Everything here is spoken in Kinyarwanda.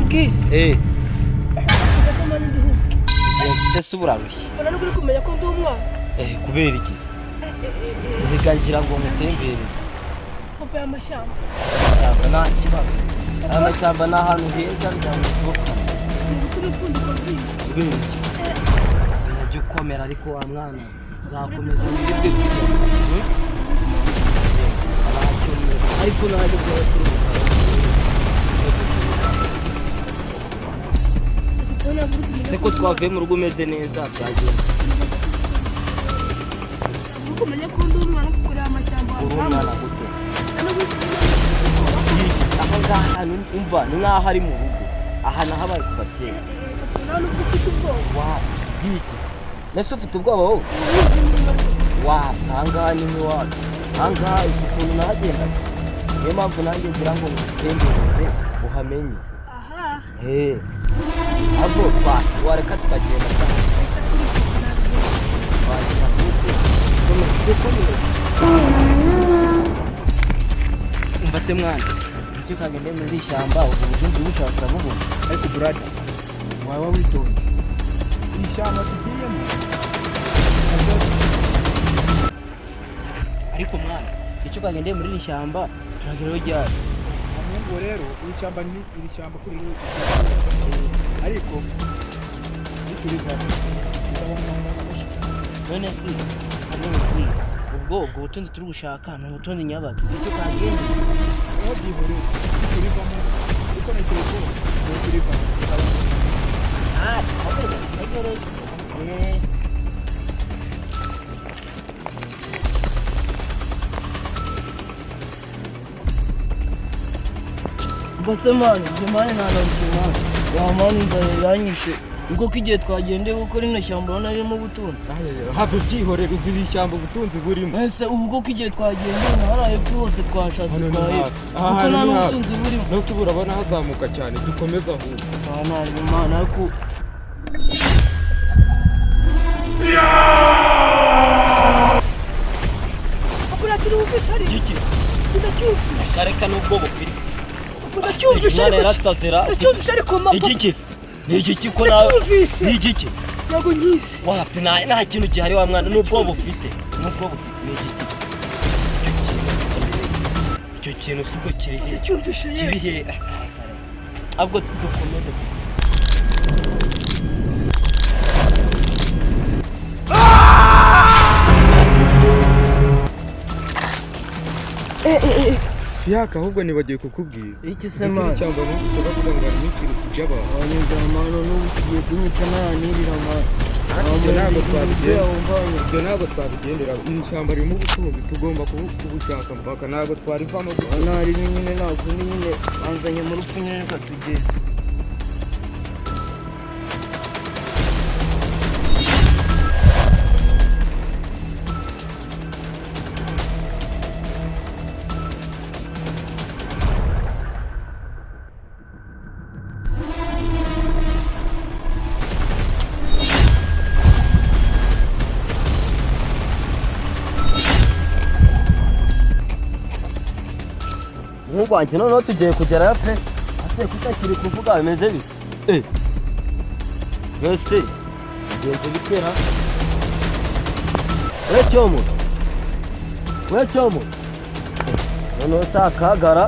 Ki tesubura rushye uri kumenya ko ndi umwana kubera iki zigangira ngo mutembereze papa y'amashyamba nta kibazo amashyamba ni ahantu heza ndamuvuka kubera iki jya ukomera ariko wa mwana uzakomeza wibwe ariko najya kuba seko twavuye mu rugo umeze neza byagenda ukumenya ko ndi umwana kukureba amashyamba uri umwana gute aha ngaha umva ni nk'aho ari mu rugo aha naho abaye kuva kera none uba ufite ubwoba bw'iki nese ufite ubwoba wowe aha ngaha ni nk'iwacu aha ngaha iki ukuntu nahagendaga niyo mpamvu nanjye ngira ngo ngutembereze uhamenye ahubwo wareka tukagenda umva se mwana icyo kagende muri iri shyamba ubu butunzi bushaka bubona ariko burada waba witonze iri shyamba tugiyemo ariko mwana icyo kagende muri iri shyamba turageraho ryari ahubwo rero iri shyamba kuri iri ariko bituriza none si hano ubwo butunzi turi gushaka ni ubutunzi nyabaki icyo kagende aho byihoreye biturivamo kuko na telefone biturivamo mbese mani ibyo mani ntanabike mani ya mani ndaranyishe ubwo ko igihe twagendeye gukora ino shyamba urabona ririmo ubutunzi have byihorere uzira ishyamba ubutunzi burimo ese ubwo ko igihe twagendeye naharaye hose twashatse twahera kuko nta n'ubutunzi burimo nose ubu urabona hazamuka cyane dukomeze ahubwo saa ntabwo imana ariko akuratira ubufite ari iki udacyumvisha kareka n'ubwo bufite udacyumvisha ariko mama iki ni igiki ko nawe ni igiki ntabwo ngizi wapi nta kintu gihari wa mwana n'ubwo bufite ni igiki icyo kintu si ubwo kiri he ahubwo dukomeze yaka ahubwo nibagiye kukubwira iki se mani ishyamba n'ubu kuvuga ngo harimo ikintu cy'abantu abanyarwanda n'ubu tugiye kunyica ntanirira mani ibyo ntabwo twabigendera iri shyamba ririmo ubutunzi tugomba kubushaka mpaka ntabwo twarivamo ntari nyine ntabwo nyine banzanye mu rupfu nyine reka tugende nk'urwanjye noneho tugiye kugerayo pe ase kutakiri kuvuga bimeze bite mbese bigenze bitera we cyomo noneho utakagara